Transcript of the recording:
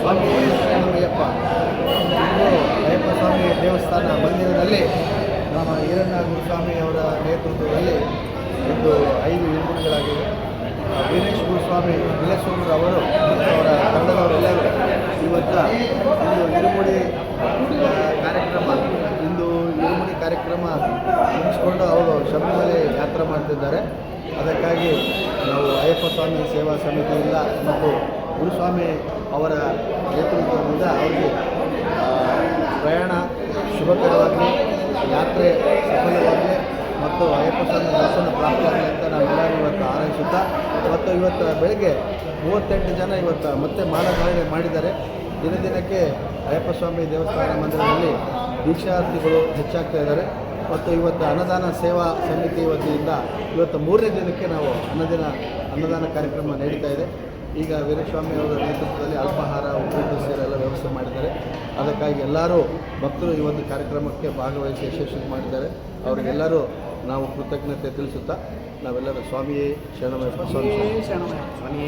ಸ್ವಾಮಿ ಶರಣಮಯ್ಯಪ್ಪ ಅಯ್ಯಪ್ಪ ಸ್ವಾಮಿ ದೇವಸ್ಥಾನ ಮಂದಿರದಲ್ಲಿ ನಮ್ಮ ಈರಣ್ಣ ಗುರುಸ್ವಾಮಿ ಅವರ ನೇತೃತ್ವದಲ್ಲಿ ಇಂದು 5 ಇರುಮುಡಿಗಳಾಗಿವೆ. ವೀರೇಶ್ ಗುರುಸ್ವಾಮಿ ಬಿಳಸೂರು ಅವರು ಅವರ ತಂಡದವರೆಲ್ಲರೂ ಇಂದು ಇರುಮುಡಿ ಕಾರ್ಯಕ್ರಮ ಮುಗಿಸ್ಕೊಂಡು ಅವರು ಶಬರಿಮಲೆ ಯಾತ್ರೆ ಮಾಡ್ತಿದ್ದಾರೆ. ಅದಕ್ಕಾಗಿ ನಾವು ಅಯ್ಯಪ್ಪ ಸ್ವಾಮಿ ಸೇವಾ ಸಮಿತಿಯಿಂದ ಮತ್ತು ಗುರುಸ್ವಾಮಿ ಅವರ ನೇತೃತ್ವದಿಂದ ಅವರಿಗೆ ಪ್ರಯಾಣ ಶುಭಕರವಾಗಲಿ, ಯಾತ್ರೆ ಸಫಲವಾಗಲಿ ಮತ್ತು ಅಯ್ಯಪ್ಪ ಸ್ವಾಮಿ ದರ್ಶನ ಪ್ರಾಪ್ತಿಯಾಗಲಿ ಅಂತ ನಾವೆಲ್ಲರೂ ಇವತ್ತು ಹಾರೈಸುತ್ತಾ, ಇವತ್ತು ಬೆಳಗ್ಗೆ 38 ಜನ ಮತ್ತೆ ಮಾಲಾಧಾರಣೆ ಮಾಡಿದ್ದಾರೆ. ದಿನಕ್ಕೆ ಅಯ್ಯಪ್ಪ ಸ್ವಾಮಿ ದೇವಸ್ಥಾನ ಮಂದಿರದಲ್ಲಿ ದೀಕ್ಷಾರ್ಥಿಗಳು ಹೆಚ್ಚಾಗ್ತಾ ಇದ್ದಾರೆ. ಮತ್ತು ಇವತ್ತು ಅನ್ನದಾನ ಸೇವಾ ಸಮಿತಿ ವತಿಯಿಂದ 3ನೇ ದಿನಕ್ಕೆ ನಾವು ಅನ್ನದಾನ ಕಾರ್ಯಕ್ರಮ ನಡೀತಾ ಇದೆ. ಈಗ ವೀರಸ್ವಾಮಿ ಅವರ ನೇತೃತ್ವದಲ್ಲಿ ಅಲ್ಪಾಹಾರ, ಉಪ್ಪಿಟ್ಟು ಸೇರೆಲ್ಲ ವ್ಯವಸ್ಥೆ ಮಾಡಿದ್ದಾರೆ. ಅದಕ್ಕಾಗಿ ಎಲ್ಲರೂ ಭಕ್ತರು ಈ ಒಂದು ಕಾರ್ಯಕ್ರಮಕ್ಕೆ ಭಾಗವಹಿಸಿ ಯಶಸ್ವಿ ಮಾಡಿದ್ದಾರೆ. ಅವರಿಗೆಲ್ಲರೂ ನಾವು ಕೃತಜ್ಞತೆ ತಿಳಿಸುತ್ತಾ ನಾವೆಲ್ಲರೂ ಸ್ವಾಮಿಯೇ ಶರಣಮಯ್ಯಪ್ಪ, ಸ್ವಾಮಿ